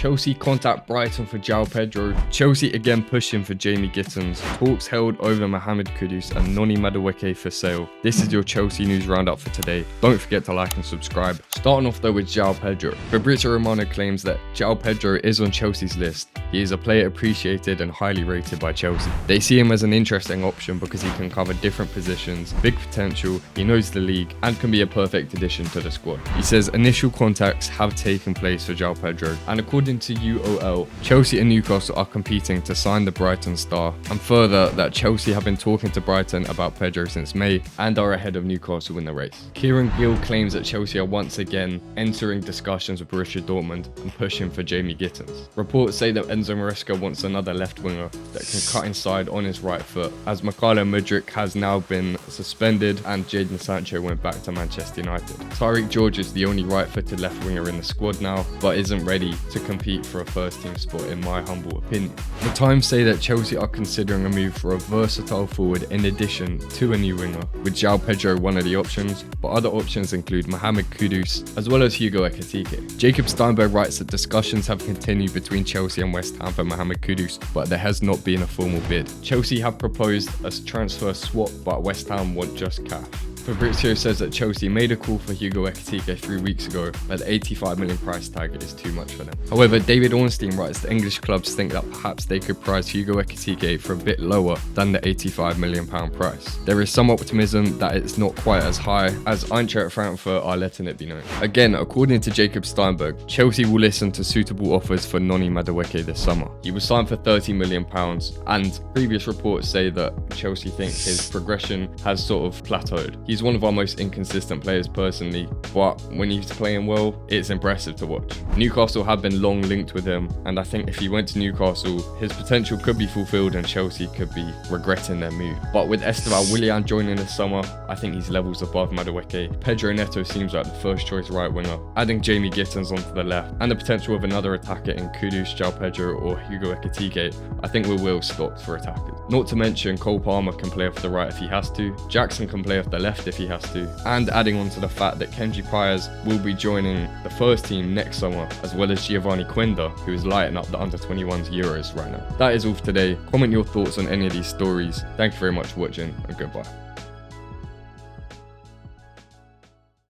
Chelsea contact Brighton for Joao Pedro. Chelsea again pushing for Jamie Gittens. Talks held over Mohamed Kudus and Noni Madueke for sale. This is your Chelsea news roundup for today. Don't forget to like and subscribe. Starting off though with Joao Pedro. Fabrizio Romano claims that Joao Pedro is on Chelsea's list. He is a player appreciated and highly rated by Chelsea. They see him as an interesting option because he can cover different positions, big potential, he knows the league, and can be a perfect addition to the squad. He says initial contacts have taken place for Joao Pedro, and according to UOL, Chelsea and Newcastle are competing to sign the Brighton star, and further that Chelsea have been talking to Brighton about Pedro since May and are ahead of Newcastle in the race. Kieran Gill claims that Chelsea are once again entering discussions with Borussia Dortmund and pushing for Jamie Gittens. Reports say that Enzo Maresca wants another left winger that can cut inside on his right foot, as Mykhailo Mudryk has now been suspended and Jadon Sancho went back to Manchester United. Tyreek George is the only right-footed left winger in the squad now, but isn't ready to compete for a first-team spot in my humble opinion. The Times say that Chelsea are considering a move for a versatile forward in addition to a new winger, with Joao Pedro one of the options, but other options include Mohamed Kudus as well as Hugo Ekitike. Jacob Steinberg writes that discussions have continued between Chelsea and West Ham for Mohamed Kudus, but there has not been a formal bid. Chelsea have proposed a transfer swap, but West Ham want just cash. Fabrizio says that Chelsea made a call for Hugo Ekitike 3 weeks ago, but the 85 million price tag is too much for them. However, David Ornstein writes that English clubs think that perhaps they could price Hugo Ekitike for a bit lower than the 85 million pound price. There is some optimism that it's not quite as high, as Eintracht Frankfurt are letting it be known. Again, according to Jacob Steinberg, Chelsea will listen to suitable offers for Noni Madueke this summer. He was signed for 30 million pounds, and previous reports say that Chelsea think his progression has sort of plateaued. He's one of our most inconsistent players personally, but when he's playing well, it's impressive to watch. Newcastle have been long linked with him, and I think if he went to Newcastle, his potential could be fulfilled and Chelsea could be regretting their move. But with Esteban Willian joining this summer, I think he's levels above Madueke. Pedro Neto seems like the first choice right winger. Adding Jamie Gittens onto the left, and the potential of another attacker in Kudus, Joao Pedro or Hugo Ekitike, I think we're well stocked for attackers. Not to mention Cole Palmer can play off the right if he has to, Jackson can play off the left if he has to, and adding on to the fact that Kenji Pires will be joining the first team next summer, as well as Giovanni Quenda, who is lighting up the under-21s Euros right now. That is all for today. Comment your thoughts on any of these stories. Thank you very much for watching, and goodbye.